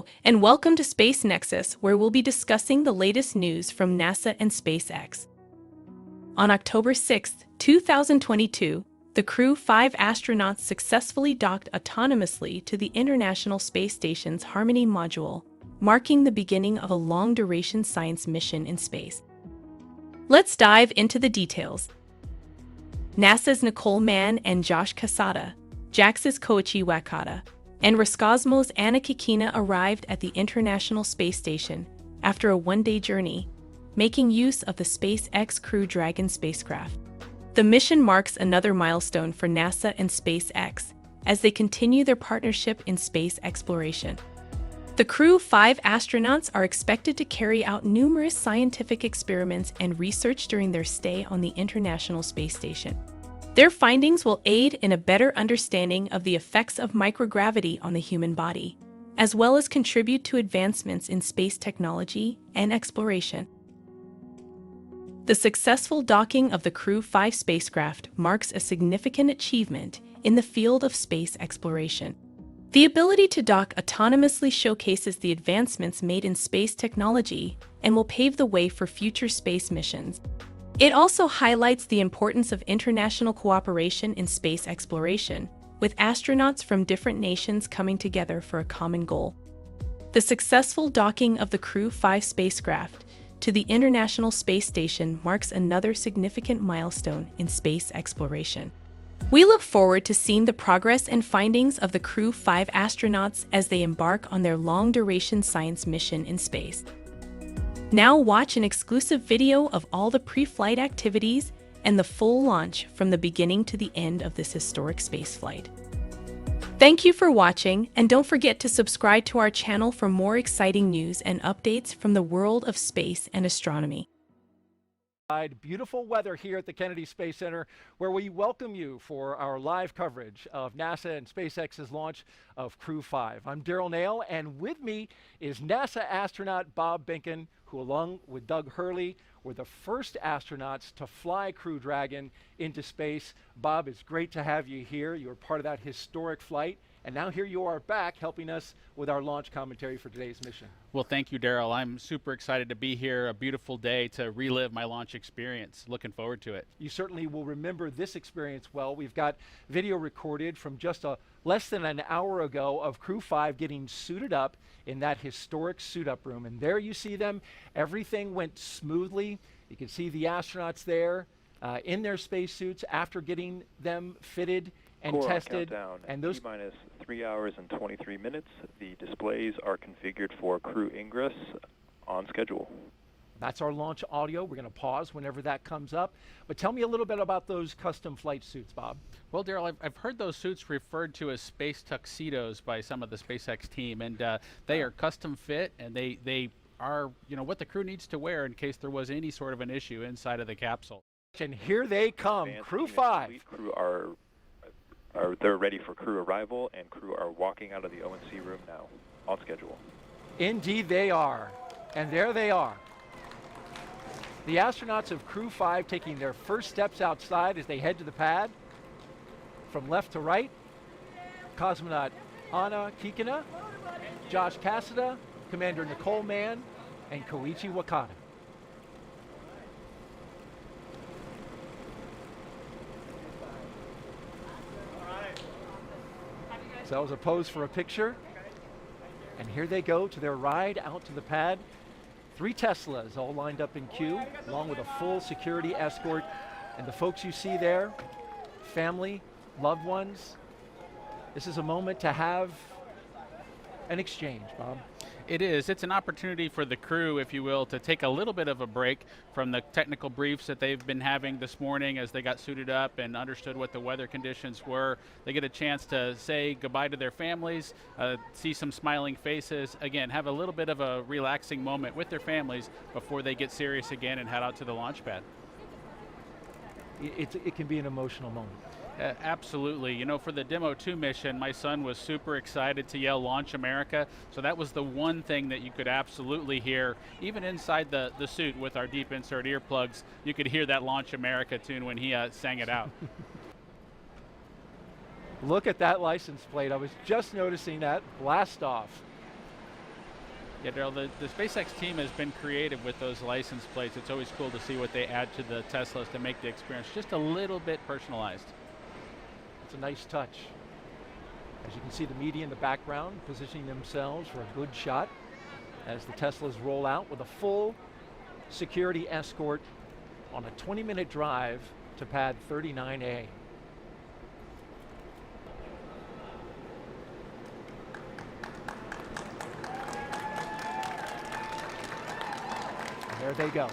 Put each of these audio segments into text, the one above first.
Hello, and welcome to Space Nexus, where we'll be discussing the latest news from NASA and SpaceX. On October 6, 2022, the Crew-5 astronauts successfully docked autonomously to the International Space Station's Harmony module, marking the beginning of a long-duration science mission in space. Let's dive into the details. NASA's Nicole Mann and Josh Cassada, JAXA's Koichi Wakata, and Roscosmos' Anna Kikina arrived at the International Space Station after a one-day journey, making use of the SpaceX Crew Dragon spacecraft. The mission marks another milestone for NASA and SpaceX as they continue their partnership in space exploration. The Crew-5 astronauts are expected to carry out numerous scientific experiments and research during their stay on the International Space Station. Their findings will aid in a better understanding of the effects of microgravity on the human body, as well as contribute to advancements in space technology and exploration. The successful docking of the Crew-5 spacecraft marks a significant achievement in the field of space exploration. The ability to dock autonomously showcases the advancements made in space technology and will pave the way for future space missions. It also highlights the importance of international cooperation in space exploration, with astronauts from different nations coming together for a common goal. The successful docking of the Crew-5 spacecraft to the International Space Station marks another significant milestone in space exploration. We look forward to seeing the progress and findings of the Crew-5 astronauts as they embark on their long-duration science mission in space. Now watch an exclusive video of all the pre-flight activities and the full launch from the beginning to the end of this historic spaceflight. Thank you for watching, and don't forget to subscribe to our channel for more exciting news and updates from the world of space and astronomy. Beautiful weather here at the Kennedy Space Center, where we welcome you for our live coverage of NASA and SpaceX's launch of Crew-5. I'm Daryl Nail, and with me is NASA astronaut Bob Behnken, who along with Doug Hurley were the first astronauts to fly Crew Dragon into space. Bob, it's great to have you here. You were part of that historic flight, and now here you are back helping us with our launch commentary for today's mission. Well, thank you, Daryl. I'm super excited to be here. A beautiful day to relive my launch experience. Looking forward to it. You certainly will remember this experience well. We've got video recorded from just less than an hour ago of Crew-5 getting suited up in that historic suit-up room. And there you see them. Everything went smoothly. You can see the astronauts there in their spacesuits after getting them fitted and Core tested. Countdown. And those T-minus 3 hours and 23 minutes. The displays are configured for crew ingress on schedule. That's our launch audio. We're going to pause whenever that comes up. But tell me a little bit about those custom flight suits, Bob. Well, Daryl, I've heard those suits referred to as space tuxedos by some of the SpaceX team, and they are custom fit, and they are, you know, what the crew needs to wear in case there was any sort of an issue inside of the capsule. And here they come, Crew-5. Crew they're ready for crew arrival, and crew are walking out of the O&C room now, on schedule. Indeed they are. And there they are. The astronauts of Crew-5 taking their first steps outside as they head to the pad. From left to right, cosmonaut Anna Kikina, Josh Cassada, Commander Nicole Mann, and Koichi Wakata. So that was a pose for a picture. And here they go to their ride out to the pad. 3 Teslas all lined up in queue, along with a full security escort. And the folks you see there, family, loved ones. This is a moment to have an exchange, Bob. It is. It's an opportunity for the crew, if you will, to take a little bit of a break from the technical briefs that they've been having this morning as they got suited up and understood what the weather conditions were. They get a chance to say goodbye to their families, see some smiling faces, again, have a little bit of a relaxing moment with their families before they get serious again and head out to the launch pad. It can be an emotional moment. Absolutely. You know, for the Demo 2 mission, my son was super excited to yell Launch America. So that was the one thing that you could absolutely hear. Even inside the suit with our deep insert earplugs, you could hear that Launch America tune when he sang it out. Look at that license plate. I was just noticing that. Blast off. Yeah, Daryl, the SpaceX team has been creative with those license plates. It's always cool to see what they add to the Teslas to make the experience just a little bit personalized. It's a nice touch. As you can see, the media in the background positioning themselves for a good shot as the Teslas roll out with a full security escort on a 20-minute drive to pad 39A. There they go.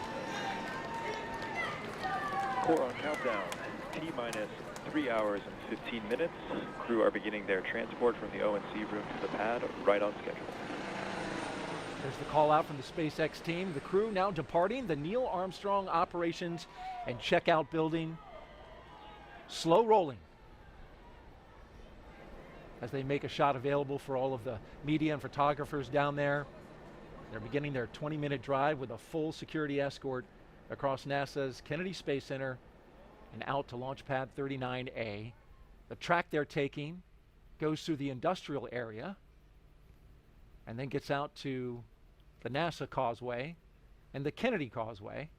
Core on countdown. T-minus 3 hours and 15 minutes. Crew are beginning their transport from the ONC room to the pad right on schedule. There's the call out from the SpaceX team. The crew now departing the Neil Armstrong Operations and Checkout Building. Slow rolling as they make a shot available for all of the media and photographers down there. They're beginning their 20-minute drive with a full security escort across NASA's Kennedy Space Center and out to launch pad 39A. The track they're taking goes through the industrial area and then gets out to the NASA Causeway and the Kennedy Causeway.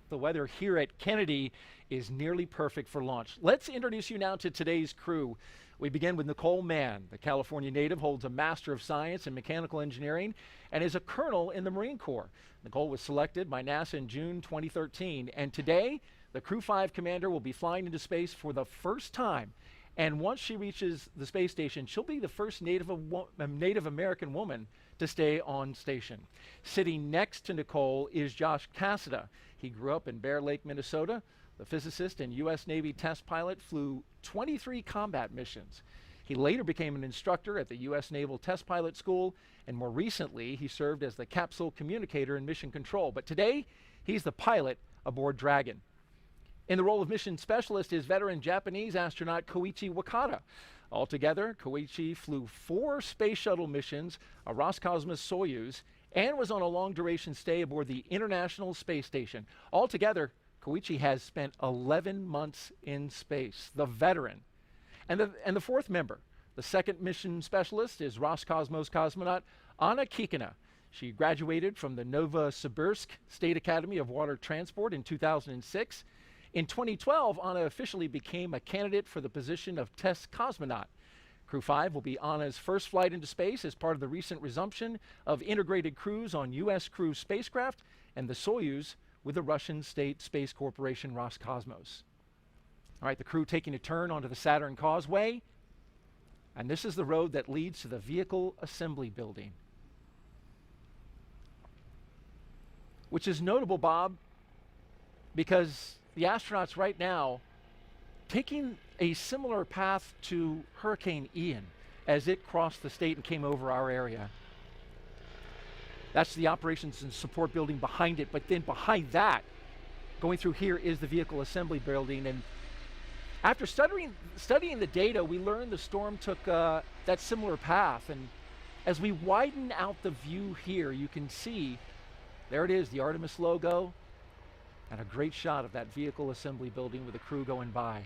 The weather here at Kennedy is nearly perfect for launch. Let's introduce you now to today's crew. We begin with Nicole Mann. The California native holds a Master of Science in Mechanical Engineering and is a colonel in the Marine Corps. Nicole was selected by NASA in June 2013, and today the Crew-5 commander will be flying into space for the first time. And once she reaches the space station, she'll be the first Native American woman to stay on station. Sitting next to Nicole is Josh Cassada. He grew up in Bear Lake, Minnesota. The physicist and U.S. Navy test pilot flew 23 combat missions. He later became an instructor at the U.S. Naval Test Pilot School, and more recently, he served as the capsule communicator in mission control. But today, he's the pilot aboard Dragon. In the role of mission specialist is veteran Japanese astronaut Koichi Wakata. Altogether, Koichi flew 4 space shuttle missions, a Roscosmos Soyuz, and was on a long-duration stay aboard the International Space Station. Altogether, Koichi has spent 11 months in space, the veteran. And the fourth member, the second mission specialist, is Roscosmos cosmonaut Anna Kikina. She graduated from the Novosibirsk State Academy of Water Transport in 2006. In 2012, Anna officially became a candidate for the position of test cosmonaut. Crew-5 will be Anna's first flight into space as part of the recent resumption of integrated crews on U.S. Crew spacecraft and the Soyuz with the Russian state space corporation Roscosmos. All right, the crew taking a turn onto the Saturn Causeway, and this is the road that leads to the Vehicle Assembly Building, which is notable, Bob, because the astronauts right now taking a similar path to Hurricane Ian as it crossed the state and came over our area. That's the operations and support building behind it, but then behind that, going through here, is the Vehicle Assembly Building. And after studying the data, we learned the storm took that similar path. And as we widen out the view here, you can see, there it is, the Artemis logo, and a great shot of that Vehicle Assembly Building with the crew going by.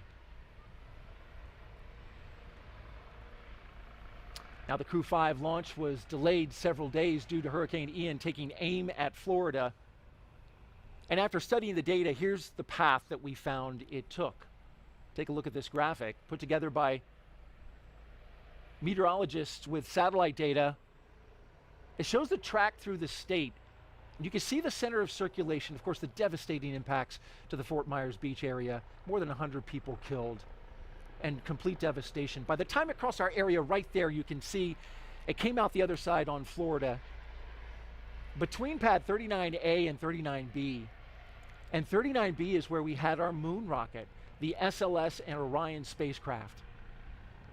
Now, the Crew-5 launch was delayed several days due to Hurricane Ian taking aim at Florida. And after studying the data, here's the path that we found it took. Take a look at this graphic put together by meteorologists with satellite data. It shows the track through the state. You can see the center of circulation, of course, the devastating impacts to the Fort Myers Beach area, more than 100 people killed, and complete devastation. By the time it crossed our area right there, you can see it came out the other side on Florida. Between pad 39A and 39B, and 39B is where we had our moon rocket, the SLS and Orion spacecraft.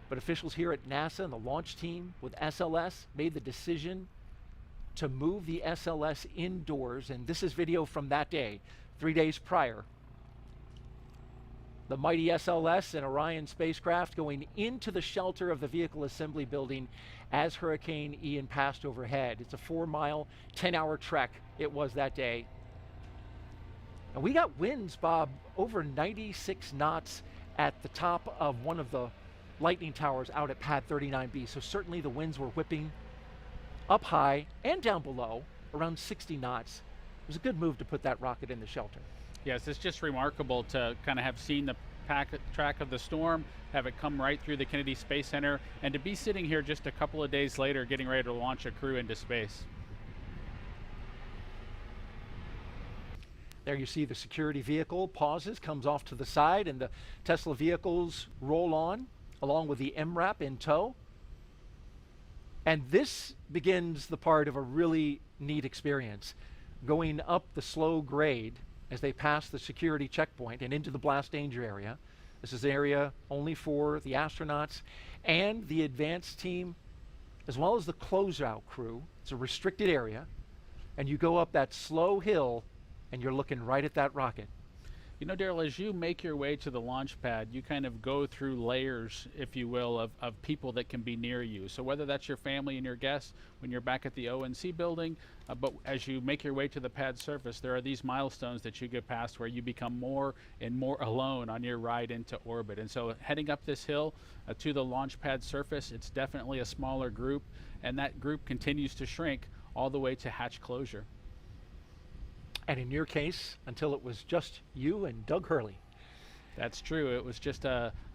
But officials here at NASA and the launch team with SLS made the decision to move the SLS indoors, and this is video from that day, 3 days prior. The mighty SLS and Orion spacecraft going into the shelter of the Vehicle Assembly Building as Hurricane Ian passed overhead. It's a 4-mile, 10-hour trek it was that day. And we got winds, Bob, over 96 knots at the top of one of the lightning towers out at pad 39B. So certainly the winds were whipping. up high and down below, around 60 knots. It was a good move to put that rocket in the shelter. Yes, it's just remarkable to kind of have seen the track of the storm, have it come right through the Kennedy Space Center, and to be sitting here just a couple of days later getting ready to launch a crew into space. There you see the security vehicle pauses, comes off to the side, and the Tesla vehicles roll on, along with the MRAP in tow. And this begins the part of a really neat experience. Going up the slow grade as they pass the security checkpoint and into the blast danger area. This is an area only for the astronauts and the advanced team, as well as the closeout crew. It's a restricted area, and you go up that slow hill and you're looking right at that rocket. You know, Daryl, as you make your way to the launch pad, you kind of go through layers, if you will, of people that can be near you. So whether that's your family and your guests when you're back at the ONC building, but as you make your way to the pad surface, there are these milestones that you get past where you become more and more alone on your ride into orbit. And so heading up this hill to the launch pad surface, it's definitely a smaller group, and that group continues to shrink all the way to hatch closure. And in your case, until it was just you and Doug Hurley. That's true. It was just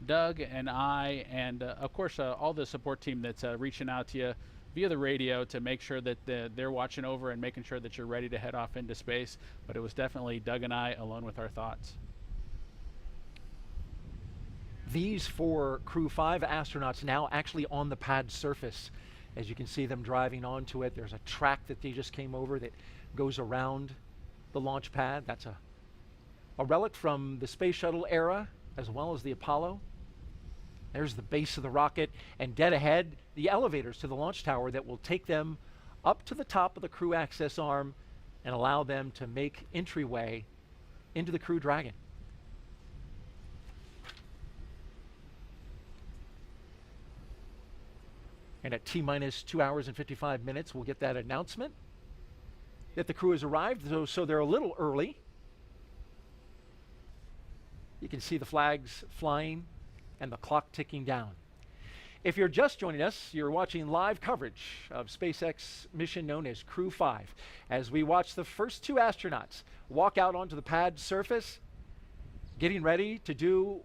Doug and I, and of course all the support team that's reaching out to you via the radio to make sure that they're watching over and making sure that you're ready to head off into space. But it was definitely Doug and I alone with our thoughts. These 4 Crew-5 astronauts now actually on the pad surface. As you can see them driving onto it, there's a track that they just came over that goes around the launch pad. That's a relic from the space shuttle era, as well as the Apollo. There's the base of the rocket, and dead ahead, the elevators to the launch tower that will take them up to the top of the crew access arm and allow them to make entryway into the Crew Dragon. And at T-minus 2 hours and 55 minutes, we'll get that announcement that the crew has arrived, so they're a little early. You can see the flags flying and the clock ticking down. If you're just joining us, you're watching live coverage of SpaceX mission known as Crew-5, as we watch the first 2 astronauts walk out onto the pad surface, getting ready to do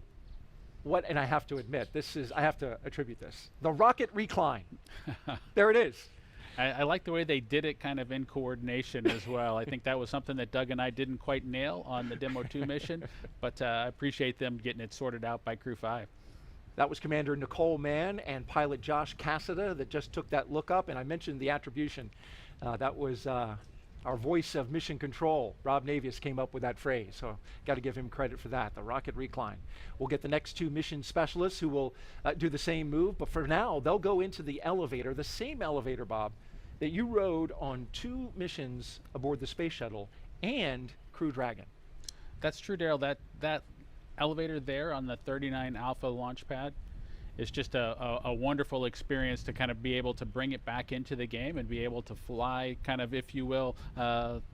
what, and I have to admit, I have to attribute this, the rocket recline. There it is. I like the way they did it kind of in coordination as well. I think that was something that Doug and I didn't quite nail on the Demo 2 mission, but I appreciate them getting it sorted out by Crew-5. That was Commander Nicole Mann and pilot Josh Cassada that just took that look up, and I mentioned the attribution. That was our voice of mission control. Rob Navius came up with that phrase, so got to give him credit for that, the rocket recline. We'll get the next 2 mission specialists who will do the same move, but for now, they'll go into the elevator, the same elevator, Bob, that you rode on 2 missions aboard the space shuttle and Crew Dragon. That's true, Daryl. That elevator there on the 39 Alpha launch pad is just a wonderful experience to kind of be able to bring it back into the game and be able to fly kind of, if you will,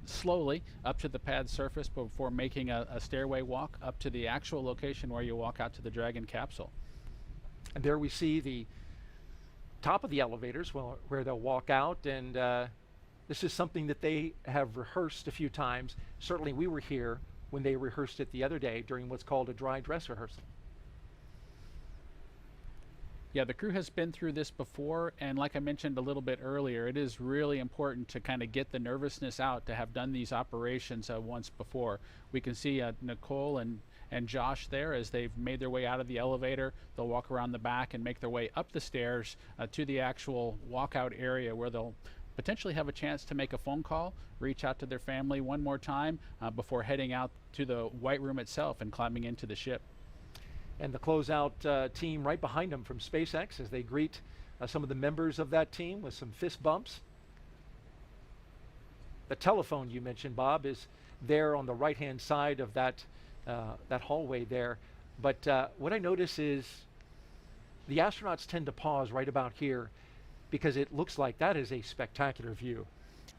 slowly up to the pad surface before making a stairway walk up to the actual location where you walk out to the Dragon capsule. And there we see the top of the elevators where they'll walk out, and this is something that they have rehearsed a few times. Certainly we were here when they rehearsed it the other day during what's called a dry dress rehearsal. Yeah, the crew has been through this before, and like I mentioned a little bit earlier, it is really important to kind of get the nervousness out to have done these operations once before. We can see Nicole and Josh there as they've made their way out of the elevator. They'll walk around the back and make their way up the stairs to the actual walkout area where they'll potentially have a chance to make a phone call, reach out to their family one more time before heading out to the White Room itself and climbing into the ship. And the closeout team right behind them from SpaceX as they greet some of the members of that team with some fist bumps. The telephone you mentioned, Bob, is there on the right-hand side of that hallway there. But what I notice is the astronauts tend to pause right about here because it looks like that is a spectacular view.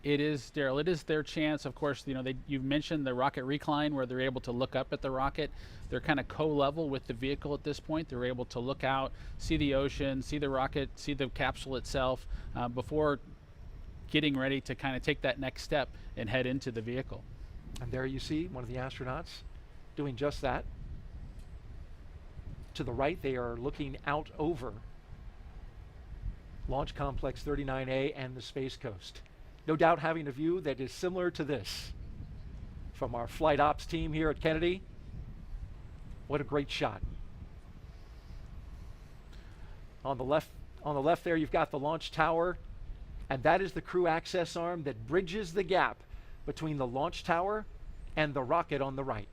It is, Daryl. It is their chance. Of course, you know, you've mentioned the rocket recline where they're able to look up at the rocket. They're kind of co-level with the vehicle at this point. They're able to look out, see the ocean, see the rocket, see the capsule itself before getting ready to kind of take that next step and head into the vehicle. And there you see one of the astronauts doing just that. To the right, they are looking out over Launch Complex 39A and the Space Coast. No doubt having a view that is similar to this from our flight ops team here at Kennedy. What a great shot. On the left there, you've got the launch tower, and that is the crew access arm that bridges the gap between the launch tower and the rocket on the right.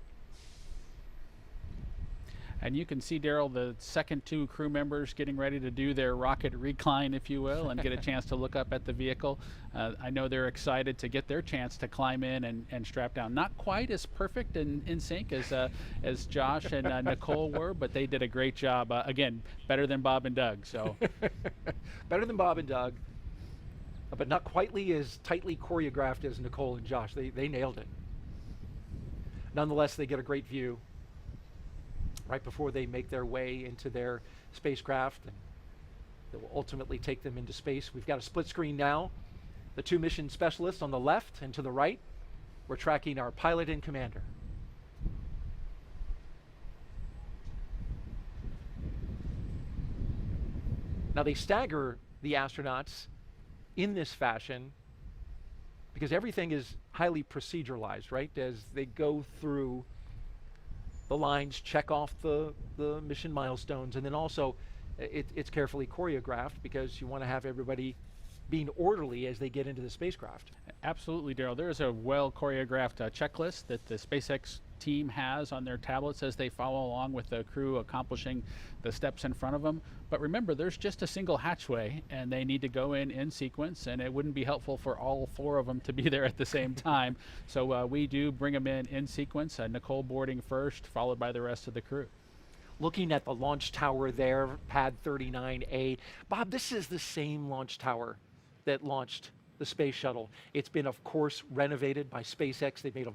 And you can see, Daryl, the second two crew members getting ready to do their rocket recline, if you will, and get a chance to look up at the vehicle. I know they're excited to get their chance to climb in and strap down. Not quite as perfect and in sync as Josh and Nicole were, but they did a great job. Again, better than Bob and Doug. So better than Bob and Doug, but not quite as tightly choreographed as Nicole and Josh. They nailed it. Nonetheless, they get a great view right before they make their way into their spacecraft, and that will ultimately take them into space. We've got a split screen now. The two mission specialists on the left, and to the right, we're tracking our pilot and commander. Now they stagger the astronauts in this fashion because everything is highly proceduralized, right? As they go through the lines, check off the mission milestones, and then also it's carefully choreographed because you want to have everybody being orderly as they get into the spacecraft. Absolutely, Daryl. There's a well choreographed checklist that the SpaceX team has on their tablets as they follow along with the crew accomplishing the steps in front of them. But remember, there's just a single hatchway, and they need to go in sequence, and it wouldn't be helpful for all four of them to be there at the same time. So we do bring them in sequence, Nicole boarding first, followed by the rest of the crew. Looking at the launch tower there, pad 39A. Bob, this is the same launch tower that launched the space shuttle. It's been, of course, renovated by SpaceX. They've made a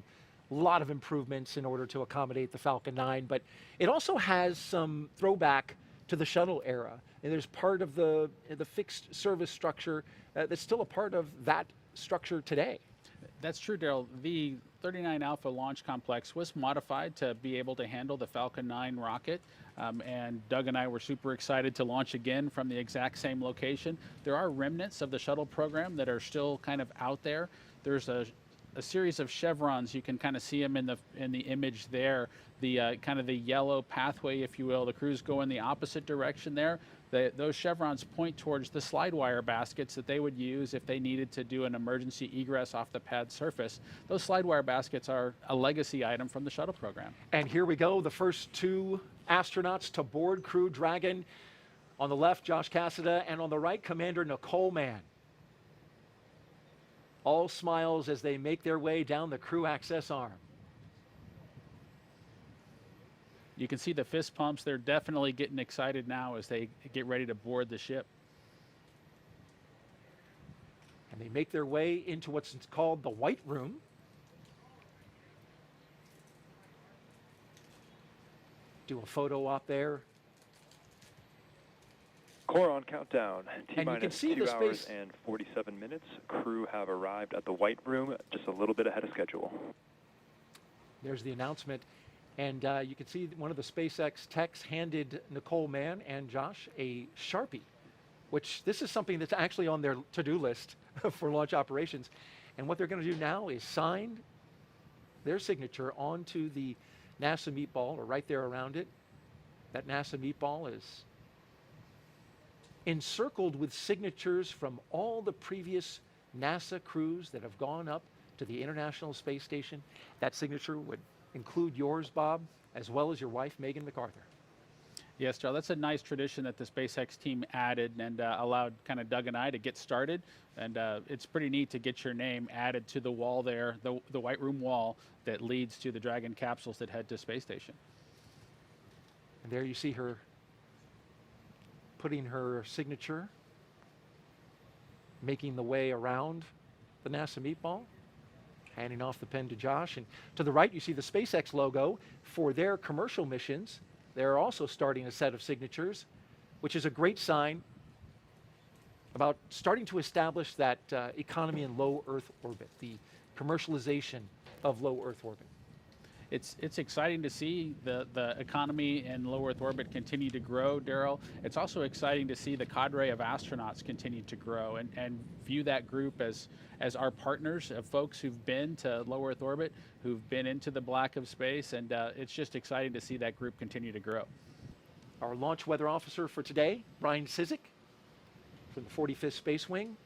lot of improvements in order to accommodate the Falcon 9, but it also has some throwback to the shuttle era. And there's part of the fixed service structure that's still a part of that structure today. That's true, Daryl. The 39 Alpha launch complex was modified to be able to handle the Falcon 9 rocket. And Doug and I were super excited to launch again from the exact same location. There are remnants of the shuttle program that are still kind of out there. There's a series of chevrons. You can kind of see them in the image there. The kind of the yellow pathway, if you will. The crews go in the opposite direction there. Those chevrons point towards the slide wire baskets that they would use if they needed to do an emergency egress off the pad surface. Those slide wire baskets are a legacy item from the shuttle program. And here we go, the first two astronauts to board Crew Dragon. On the left, Josh Cassada, and on the right, Commander Nicole Mann. All smiles as they make their way down the crew access arm. You can see the fist pumps. They're definitely getting excited now as they get ready to board the ship. And they make their way into what's called the White Room. Do a photo op there. Core on countdown. T-minus 2 hours and 47 minutes. Crew have arrived at the White Room just a little bit ahead of schedule. There's the announcement. And you can see one of the SpaceX techs handed Nicole Mann and Josh a Sharpie, which this is something that's actually on their to-do list for launch operations. And what they're going to do now is sign their signature onto the NASA meatball, or right there around it. That NASA meatball is encircled with signatures from all the previous NASA crews that have gone up to the International Space Station. That signature would include yours, Bob, as well as your wife, Megan MacArthur. Yes, Charles, that's a nice tradition that the SpaceX team added and allowed kind of Doug and I to get started. And it's pretty neat to get your name added to the wall there, the White Room wall that leads to the Dragon capsules that head to space station. And there you see her putting her signature, making the way around the NASA meatball, handing off the pen to Josh. And to the right, you see the SpaceX logo. For their commercial missions, they're also starting a set of signatures, which is a great sign about starting to establish that economy in low Earth orbit, the commercialization of low Earth orbit? It's exciting to see the economy in low Earth orbit continue to grow, Daryl. It's also exciting to see the cadre of astronauts continue to grow and view that group as our partners of folks who've been to low Earth orbit, who've been into the black of space, and it's just exciting to see that group continue to grow. Our launch weather officer for today, Ryan Sizik, from the 45th Space Wing,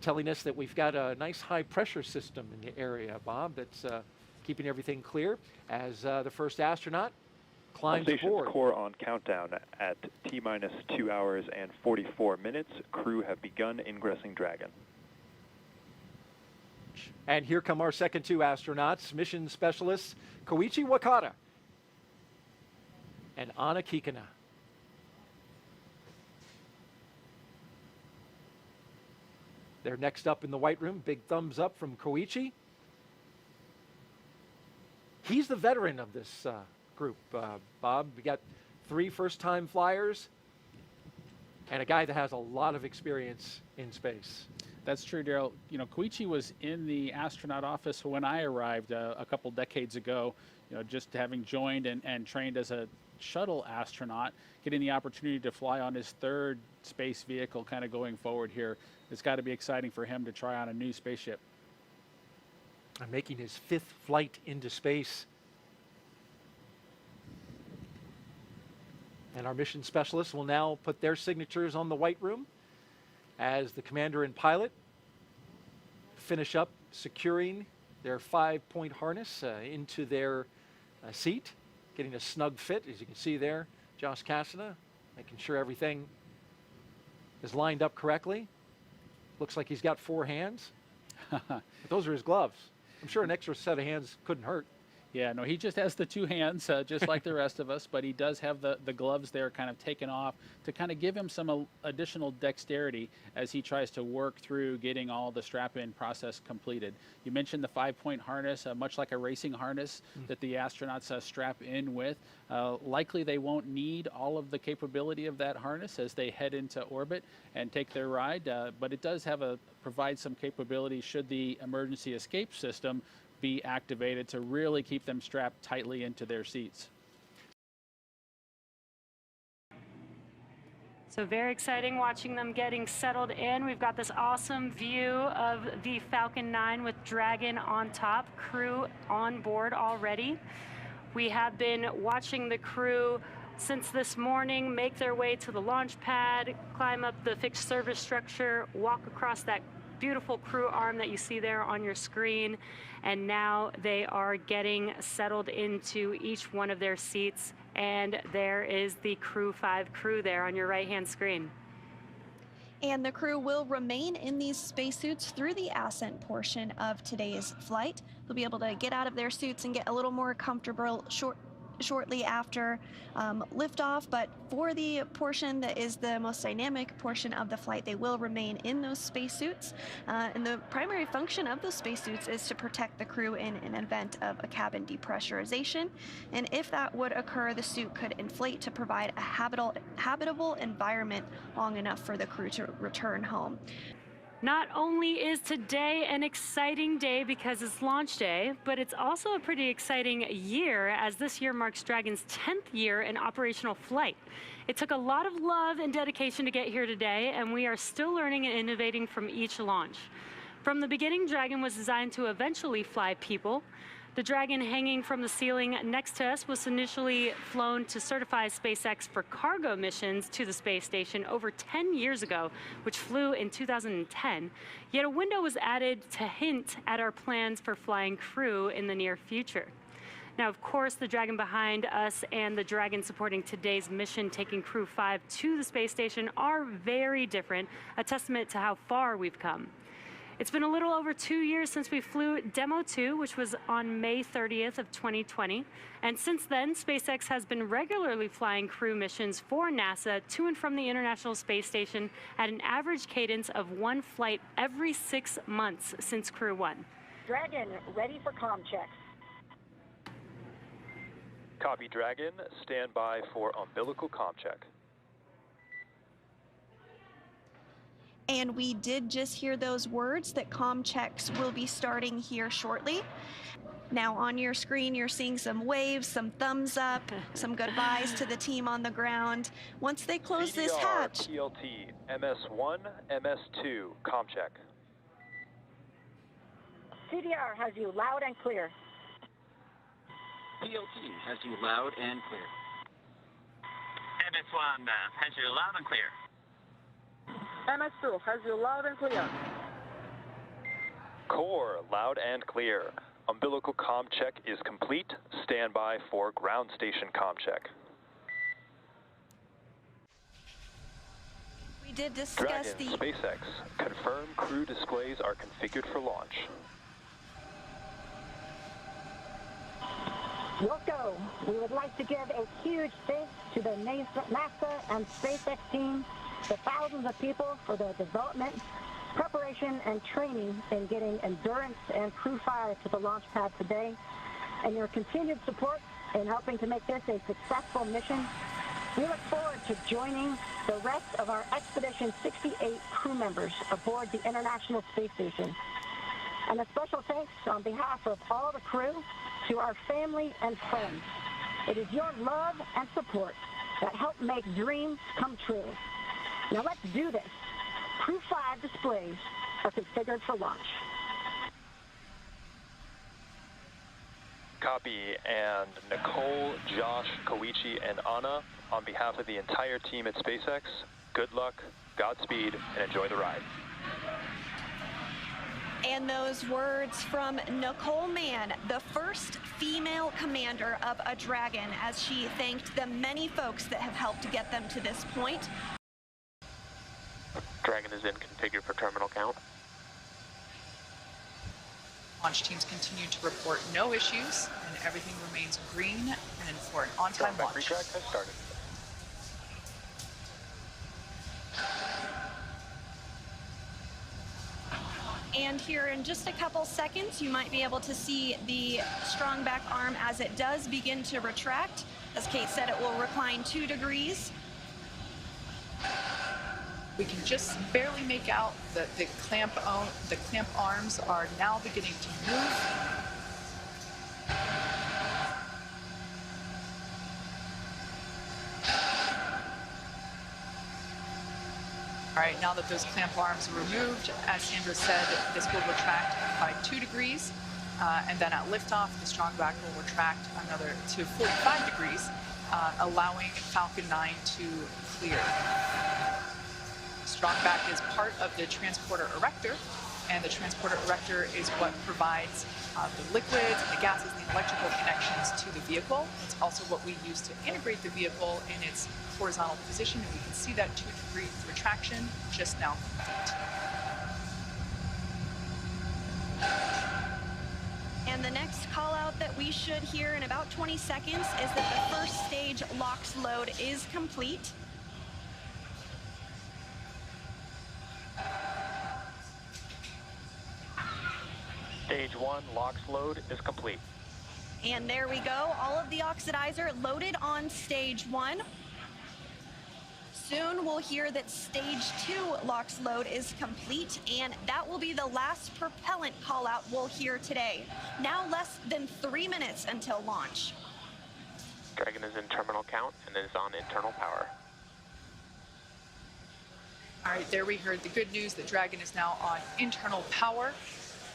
telling us that we've got a nice high pressure system in the area, Bob, that's keeping everything clear as the first astronaut climbs aboard. Core on countdown at T-minus 2 hours and 44 minutes. Crew have begun ingressing Dragon. And here come our second two astronauts, mission specialists Koichi Wakata and Anna Kikina. They're next up in the White Room. Big thumbs up from Koichi. He's the veteran of this group, Bob. We got 3 first-time flyers and a guy that has a lot of experience in space. That's true, Daryl. You know, Koichi was in the astronaut office when I arrived a couple decades ago, you know, just having joined and trained as a shuttle astronaut, getting the opportunity to fly on his 3rd space vehicle kind of going forward here. It's got to be exciting for him to try on a new spaceship. And making his 5th flight into space. And our mission specialists will now put their signatures on the White Room as the commander and pilot finish up securing their 5-point harness into their seat, getting a snug fit, as you can see there. Josh Cassada making sure everything is lined up correctly. Looks like he's got 4 hands. But those are his gloves. I'm sure an extra set of hands couldn't hurt. Yeah, no, he just has the 2 hands, just like the rest of us, but he does have the gloves there kind of taken off to kind of give him some additional dexterity as he tries to work through getting all the strap-in process completed. You mentioned the 5-point harness, much like a racing harness that the astronauts strap in with. Likely they won't need all of the capability of that harness as they head into orbit and take their ride, but it does have provide some capability should the emergency escape system be activated to really keep them strapped tightly into their seats. So very exciting watching them getting settled in. We've got this awesome view of the Falcon 9 with Dragon on top, crew on board already. We have been watching the crew since this morning make their way to the launch pad, climb up the fixed service structure, walk across that beautiful crew arm that you see there on your screen, and now they are getting settled into each one of their seats, and there is the Crew-5 crew there on your right-hand screen. And the crew will remain in these spacesuits through the ascent portion of today's flight. They'll be able to get out of their suits and get a little more comfortable shortly after liftoff, but for the portion that is the most dynamic portion of the flight, they will remain in those spacesuits. And the primary function of those spacesuits is to protect the crew in an event of a cabin depressurization. And if that would occur, the suit could inflate to provide a habitable environment long enough for the crew to return home. Not only is today an exciting day because it's launch day, but it's also a pretty exciting year, as this year marks Dragon's 10th year in operational flight. It took a lot of love and dedication to get here today, and we are still learning and innovating from each launch. From the beginning, Dragon was designed to eventually fly people. The Dragon hanging from the ceiling next to us was initially flown to certify SpaceX for cargo missions to the space station over 10 years ago, which flew in 2010. Yet a window was added to hint at our plans for flying crew in the near future. Now, of course, the Dragon behind us and the Dragon supporting today's mission, taking Crew-5 to the space station, are very different, a testament to how far we've come. It's been a little over 2 years since we flew Demo 2, which was on May 30th of 2020. And since then, SpaceX has been regularly flying crew missions for NASA to and from the International Space Station at an average cadence of 1 flight every 6 months since Crew-1. Dragon, ready for comm checks. Copy, Dragon. Stand by for umbilical comm check. And we did just hear those words that comm checks will be starting here shortly. Now on your screen, you're seeing some waves, some thumbs up, some goodbyes to the team on the ground. Once they close this hatch. PLT, MS1, MS2, comm check. CDR has you loud and clear. PLT has you loud and clear. MS1 has you loud and clear. MS2 has you loud and clear. Core, loud and clear. Umbilical comm check is complete. Stand by for ground station comm check. We did discuss Dragon, SpaceX. Confirm crew displays are configured for launch. Welcome. We would like to give a huge thanks to the NASA and SpaceX team, the thousands of people for their development, preparation, and training in getting Endurance and Crew-5 to the launch pad today, and your continued support in helping to make this a successful mission. We look forward to joining the rest of our Expedition 68 crew members aboard the International Space Station. And a special thanks on behalf of all the crew to our family and friends. It is your love and support that help make dreams come true. Now let's do this. Crew-5 displays are configured for launch. Copy. And Nicole, Josh, Koichi, and Anna, on behalf of the entire team at SpaceX, good luck, Godspeed, and enjoy the ride. And those words from Nicole Mann, the first female commander of a Dragon, as she thanked the many folks that have helped get them to this point. Dragon is in configured for terminal count. Launch teams continue to report no issues, and everything remains green and for an on-time launch. Retract has started. And here in just a couple seconds, you might be able to see the strong back arm as it does begin to retract. As Kate said, it will recline 2 degrees. We can just barely make out that the clamp arms are now beginning to move. All right, now that those clamp arms are removed, as Sandra said, this will retract by 2 degrees, and then at liftoff, the strong back will retract another to 45 degrees, allowing Falcon 9 to clear. Strong back is part of the transporter erector, and the transporter erector is what provides the liquids and the gases and the electrical connections to the vehicle. It's also what we use to integrate the vehicle in its horizontal position, and we can see that 2-degree retraction just now complete. And the next call out that we should hear in about 20 seconds is that the first stage LOX load is complete. Stage 1 LOX load is complete. And there we go, all of the oxidizer loaded on stage 1. Soon we'll hear that stage 2 LOX load is complete, and that will be the last propellant call out we'll hear today. Now less than 3 minutes until launch. Dragon is in terminal count and is on internal power. All right, there we heard the good news that Dragon is now on internal power.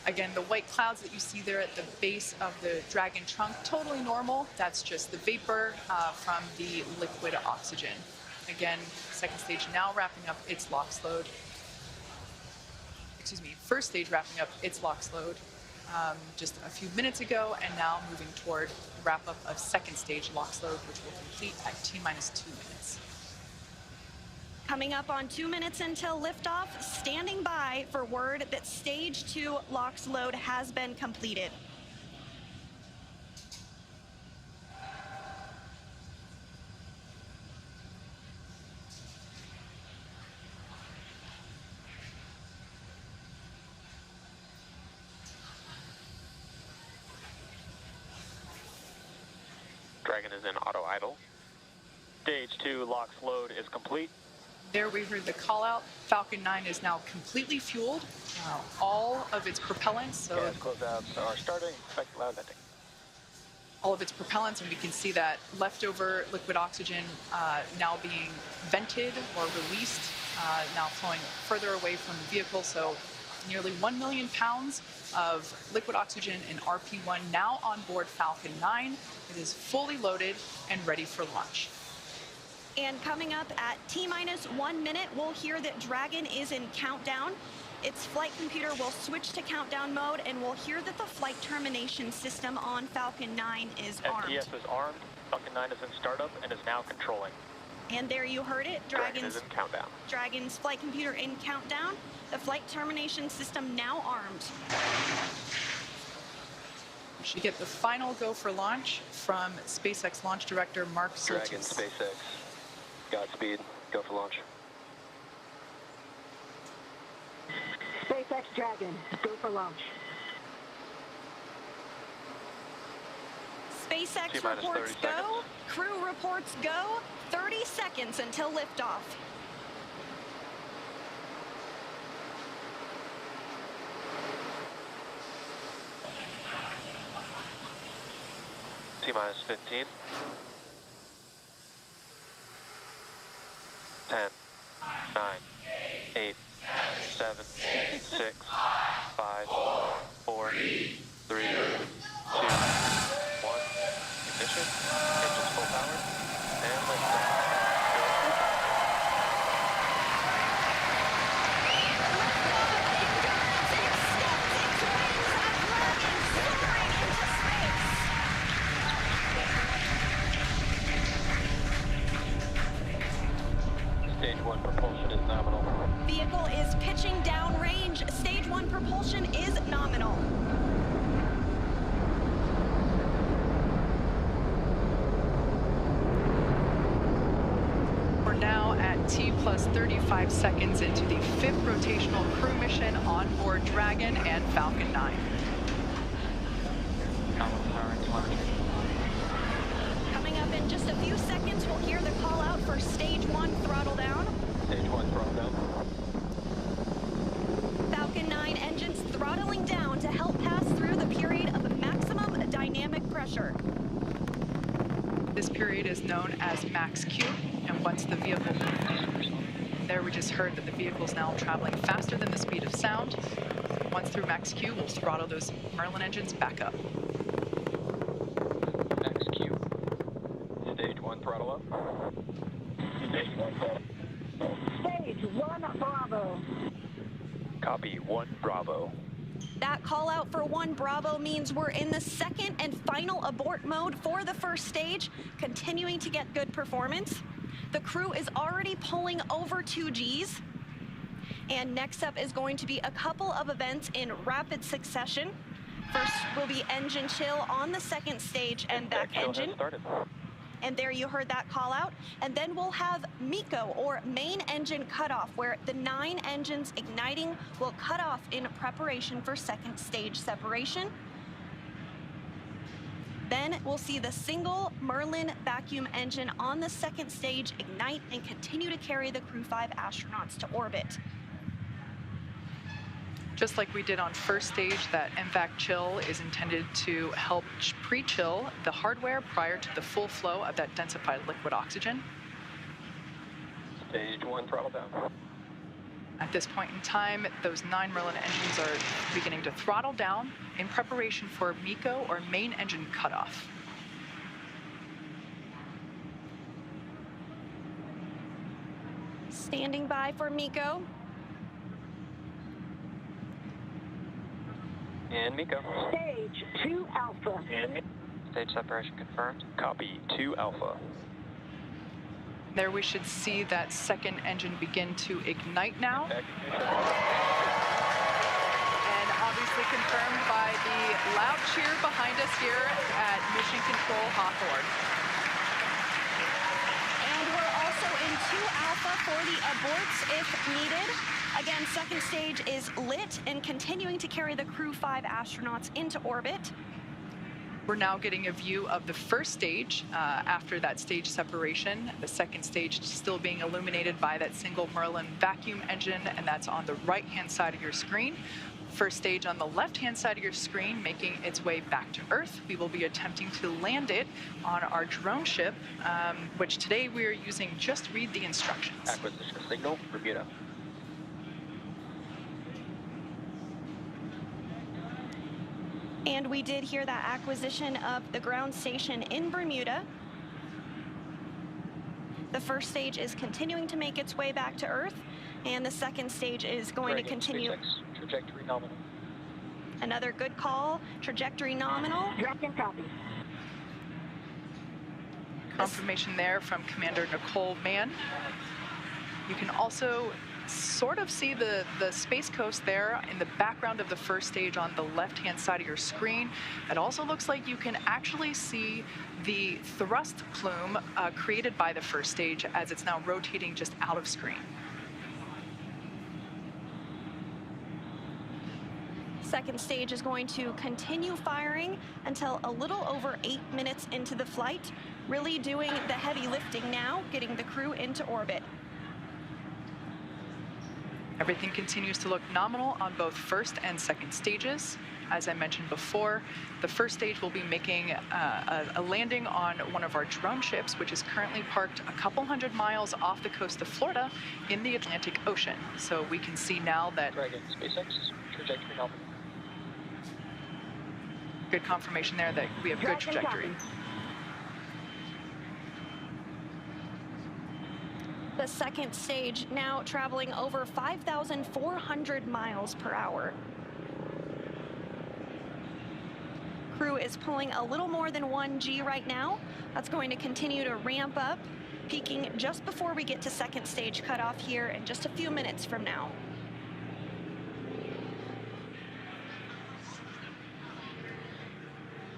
Again, the white clouds that you see there at the base of the Dragon trunk, totally normal. That's just the vapor from the liquid oxygen. Again, second stage now wrapping up its LOX load. Excuse me, first stage wrapping up its LOX load just a few minutes ago, and now moving toward wrap up of second stage LOX load, which will complete at T-minus 2 minutes. Coming up on 2 minutes until liftoff, standing by for word that stage 2 LOX load has been completed. Dragon is in auto idle. Stage 2 LOX load is complete. There we heard the call out. Falcon 9 is now completely fueled. All of its propellants, so Gas closeouts are starting. Expect loud venting. all of its propellants, and we can see that leftover liquid oxygen now being vented or released, now flowing further away from the vehicle. So nearly 1 million pounds of liquid oxygen in RP1 now on board Falcon 9. It is fully loaded and ready for launch. And coming up at T-minus 1 minute, we'll hear that Dragon is in countdown. Its flight computer will switch to countdown mode, and we'll hear that the flight termination system on Falcon 9 is armed. FTS is armed. Falcon 9 is in startup and is now controlling. And there you heard it, Dragon is in countdown. Dragon's flight computer in countdown. The flight termination system now armed. We should get the final go for launch from SpaceX launch director Mark Soltis. Dragon, SpaceX. Godspeed. Go for launch. SpaceX Dragon, go for launch. SpaceX T-minus reports 30 go. seconds. Crew reports go. 30 seconds until liftoff. T-minus 15. 10, 9, 8, 7, 6, 5, 4, 3, 2, 1. Ignition. Engines full power. And liftoff. Stage 1 propulsion is nominal. Vehicle is pitching downrange. Stage 1 propulsion is nominal. We're now at T plus 35 seconds into the 5th rotational crew mission on board Dragon and Falcon 9. Coming up in just a few seconds, we'll hear the call out for stage 1 throttle down. Stage 1 throttle down. Falcon 9 engines throttling down to help pass through the period of maximum dynamic pressure. This period is known as max Q, and once the vehicle, there we just heard that the vehicle is now traveling faster than the speed of sound. Once through max Q, we'll throttle those Merlin engines back up. Max Q. Stage 1 throttle up. Stage 1 throttle. Stage 1 Bravo. Copy 1 Bravo. That call out for 1 Bravo means we're in the second and final abort mode for the first stage, continuing to get good performance. The crew is already pulling over 2 Gs. And next up is going to be a couple of events in rapid succession. First will be engine chill on the second stage and back engine. And there you heard that call out. And then we'll have MECO, or main engine cutoff, where the 9 engines igniting will cut off in preparation for second stage separation. Then we'll see the single Merlin vacuum engine on the second stage ignite and continue to carry the Crew-5 astronauts to orbit. Just like we did on first stage, that MVAC chill is intended to help pre-chill the hardware prior to the full flow of that densified liquid oxygen. Stage 1 throttle down. At this point in time, those 9 Merlin engines are beginning to throttle down in preparation for MECO, or main engine cutoff. Standing by for MECO. And MECO. Stage 2 Alpha. Stage separation confirmed. Copy 2 Alpha. There we should see that second engine begin to ignite now. And obviously confirmed by the loud cheer behind us here at Mission Control Hawthorne. And we're also in 2 Alpha for the aborts if needed. Again, second stage is lit and continuing to carry the Crew-5 astronauts into orbit. We're now getting a view of the first stage after that stage separation. The second stage still being illuminated by that single Merlin vacuum engine, and that's on the right-hand side of your screen. First stage on the left-hand side of your screen making its way back to Earth. We will be attempting to land it on our drone ship, which today we are using Just Read the Instructions. Acquisition signal, Bermuda. And we did hear that acquisition of the ground station in Bermuda. The first stage is continuing to make its way back to Earth, and the second stage is going to continue. SpaceX, trajectory nominal. Another good call, trajectory nominal. Dragon copy. Confirmation there from Commander Nicole Mann. You can also sort of see the Space Coast there in the background of the first stage on the left-hand side of your screen. It also looks like you can actually see the thrust plume created by the first stage as it's now rotating just out of screen. Second stage is going to continue firing until a little over 8 minutes into the flight, really doing the heavy lifting now, getting the crew into orbit. Everything continues to look nominal on both first and second stages. As I mentioned before, the first stage will be making a landing on one of our drone ships, which is currently parked a couple hundred miles off the coast of Florida in the Atlantic Ocean. So we can see now that Dragon, SpaceX, trajectory nominal. good confirmation there that we have good trajectory. The second stage now traveling over 5,400 miles per hour. Crew is pulling a little more than 1G right now. That's going to continue to ramp up, peaking just before we get to second stage cutoff here in just a few minutes from now.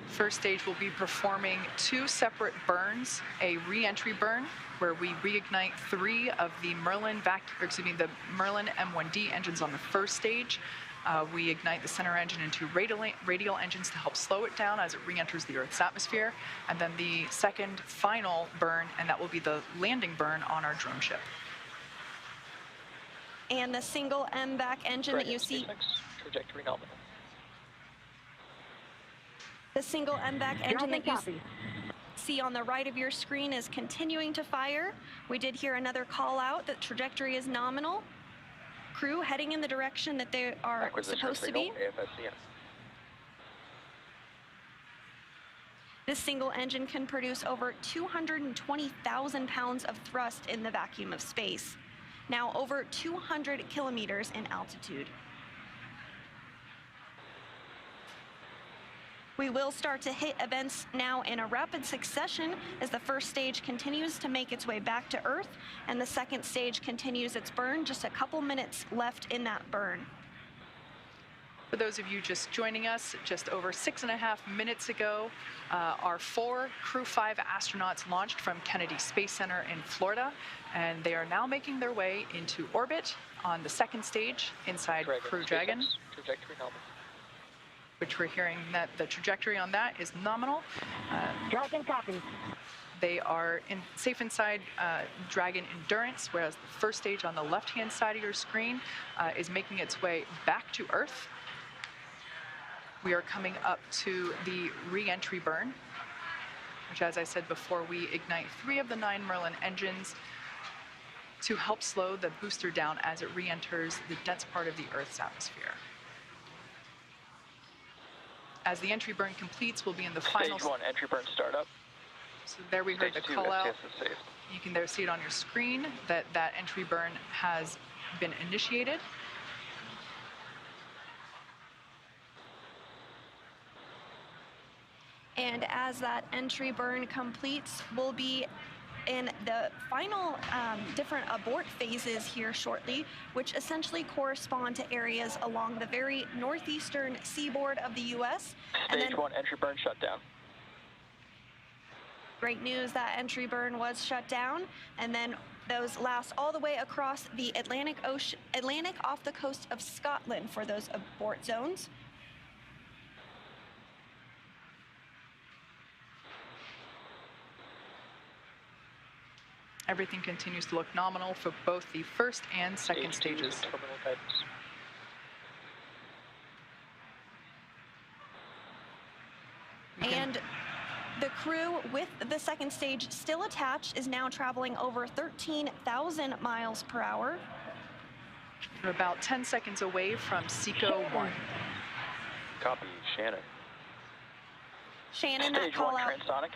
First stage will be performing 2 separate burns, a re-entry burn where we reignite 3 of the Merlin M1D engines on the first stage. We ignite the center engine into radial engines to help slow it down as it re-enters the Earth's atmosphere. And then the second final burn, and that will be the landing burn on our drone ship. And the single MVAC engine that you see. Trajectory nominal. The single MVAC engine that you see on the right of your screen is continuing to fire. We did hear another call out that trajectory is nominal. Crew heading in the direction that they are supposed to be. AFS, This single engine can produce over 220,000 pounds of thrust in the vacuum of space, now over 200 kilometers in altitude. We will start to hit events now in a rapid succession as the first stage continues to make its way back to Earth and the second stage continues its burn. Just a couple minutes left in that burn. For those of you just joining us, just over 6.5 minutes ago, our 4 Crew-5 astronauts launched from Kennedy Space Center in Florida, and they are now making their way into orbit on the second stage inside Crew Dragon. Trajectory nominal. Which we're hearing that the trajectory on that is nominal. Dragon copy. They are safe inside Dragon Endurance, whereas the first stage on the left-hand side of your screen is making its way back to Earth. We are coming up to the re-entry burn, which, as I said before, we ignite 3 of the 9 Merlin engines to help slow the booster down as it re-enters the dense part of the Earth's atmosphere. As the entry burn completes, we'll be in the final... Stage 1, entry burn startup. So there we heard the Stage 2, call out. STS is safe. You can there see it on your screen that that entry burn has been initiated. And as that entry burn completes, we'll be in the final different abort phases here shortly, which essentially correspond to areas along the very northeastern seaboard of the U.S. Stage 1, entry burn shut down. Great news, that entry burn was shut down, and then those last all the way across the Atlantic off the coast of Scotland for those abort zones. Everything continues to look nominal for both the first and second stages. Terminal guidance. And the crew with the second stage still attached is now traveling over 13,000 miles per hour. We're about 10 seconds away from SECO 1. Copy, Shannon. Shannon, Stage 1 transonic.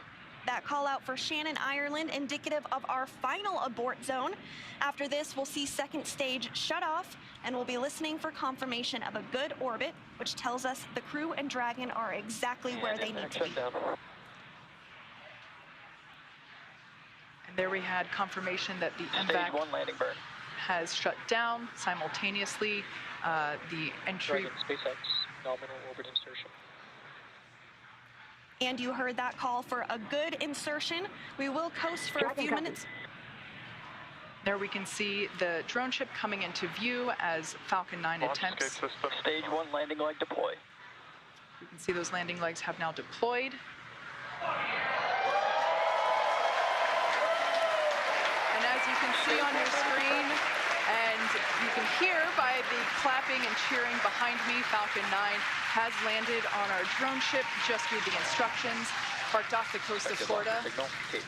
That call out for Shannon, Ireland, indicative of our final abort zone. After this, we'll see second stage shut off, and we'll be listening for confirmation of a good orbit, which tells us the crew and Dragon are exactly where they need to be. And there we had confirmation that the Stage 1 landing burn. has shut down simultaneously. The entry. Dragon SpaceX nominal orbit insertion. And you heard that call for a good insertion. We will coast for a few minutes. There we can see the drone ship coming into view as Falcon 9 attempts. Stage 1 landing leg deploy. You can see those landing legs have now deployed. And as you can see on your screen, and you can hear by the clapping and cheering behind me, Falcon 9 has landed on our drone ship, just through the instructions, parked off the coast of Florida. Signal. Okay.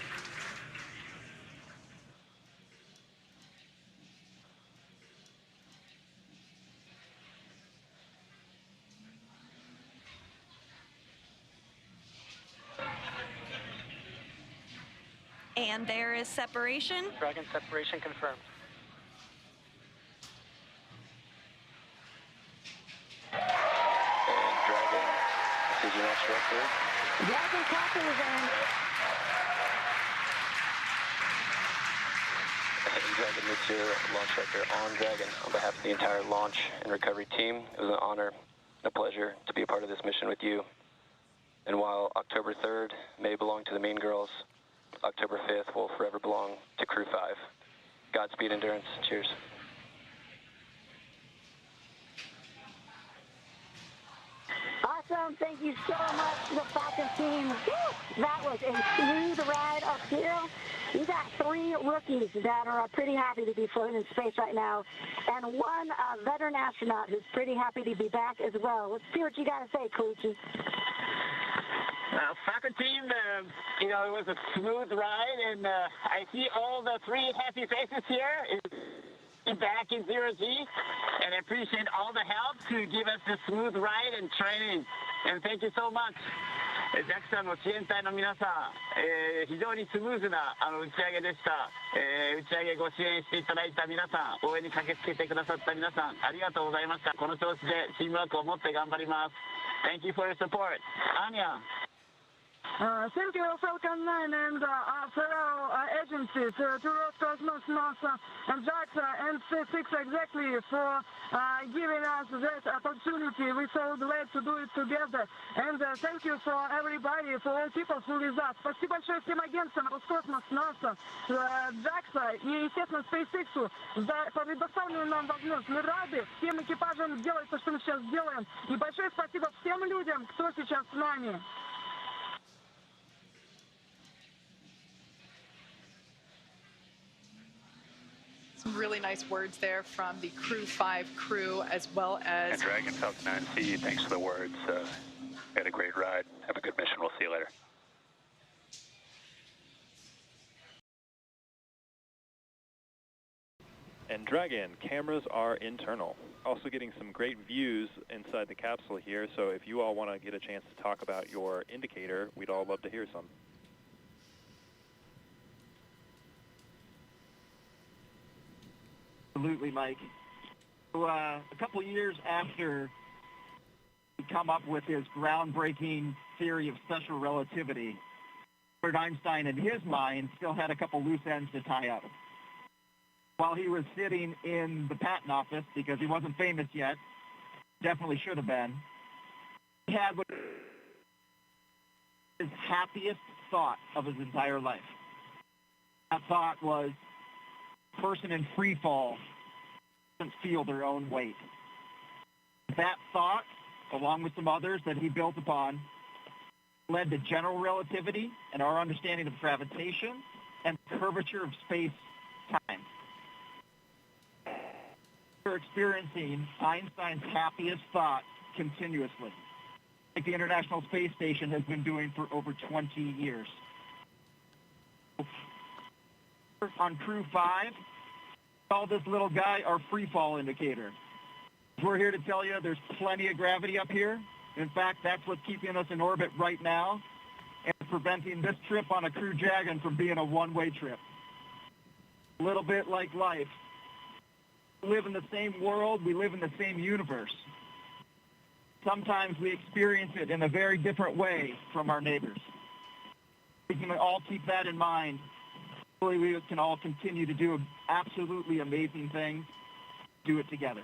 And there is separation. Dragon separation confirmed. And Dragon, this is your next director. Dragon Captain is in. Dragon, this is your launch director on Dragon. On behalf of the entire launch and recovery team, it was an honor and a pleasure to be a part of this mission with you. And while October 3rd may belong to the Mean Girls, October 5th will forever belong to Crew-5. Godspeed, Endurance. Cheers. Awesome. Thank you so much to the Falcon team. Woo! That was a smooth ride uphill. You got 3 rookies that are pretty happy to be floating in space right now, and one veteran astronaut who's pretty happy to be back as well. Let's see what you got to say, Coochie. Falcon team, it was a smooth ride, and I see all the 3 happy faces here. Back in 0G, and I appreciate all the help to give us a smooth ride and training. And thank you so much. JAXA の支援隊の皆さん、非常にスムーズな打ち上げでした。打ち上げご支援していただいた皆さん、応援に駆けつけてくださった皆さん、ありがとうございました。この調子でチームワークを持って頑張ります。Thank you for your support. Anya. Thank you, Falcon 9 and our fellow agencies, to Roscosmos, NASA, and JAXA, and SpaceX exactly for giving us that opportunity. We're so glad to do it together. And thank you for everybody, for all people who with us. Спасибо большое всем агентствам Роскосмос, NASA, JAXA и, естественно, SpaceX за предоставленную нам возможность. Мы рады всем экипажам делать то, что мы сейчас делаем. И большое спасибо всем людям, кто сейчас с нами. Some really nice words there from the Crew-5 crew, as well as... And Dragon Falcon 9, see you. Thanks for the words. Had a great ride. Have a good mission. We'll see you later. And Dragon, cameras are internal. Also getting some great views inside the capsule here, so if you all want to get a chance to talk about your indicator, we'd all love to hear some. Absolutely, Mike. So, a couple years after he come up with his groundbreaking theory of special relativity, Albert Einstein, in his mind, still had a couple loose ends to tie up. While he was sitting in the patent office, because he wasn't famous yet, definitely should have been, he had what his happiest thought of his entire life. That thought was, person in free fall doesn't feel their own weight. That thought, along with some others that he built upon, led to general relativity and our understanding of gravitation, and curvature of space-time. We're experiencing Einstein's happiest thought continuously, like the International Space Station has been doing for over 20 years. On Crew-5, call this little guy our free fall indicator. We're here to tell you there's plenty of gravity up here. In fact, that's what's keeping us in orbit right now and preventing this trip on a Crew Dragon from being a one-way trip. A little bit like life. We live in the same world, we live in the same universe. Sometimes we experience it in a very different way from our neighbors. We can all keep that in mind. Hopefully we can all continue to do absolutely amazing things, do it together.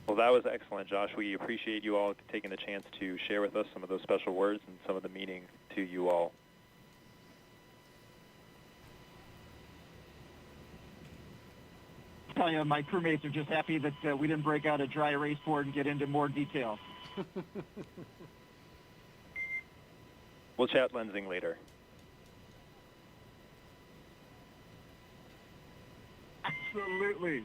Well, that was excellent, Josh. We appreciate you all taking the chance to share with us some of those special words and some of the meaning to you all. I tell you, my crewmates are just happy that we didn't break out a dry erase board and get into more detail. We'll chat lensing later. Absolutely.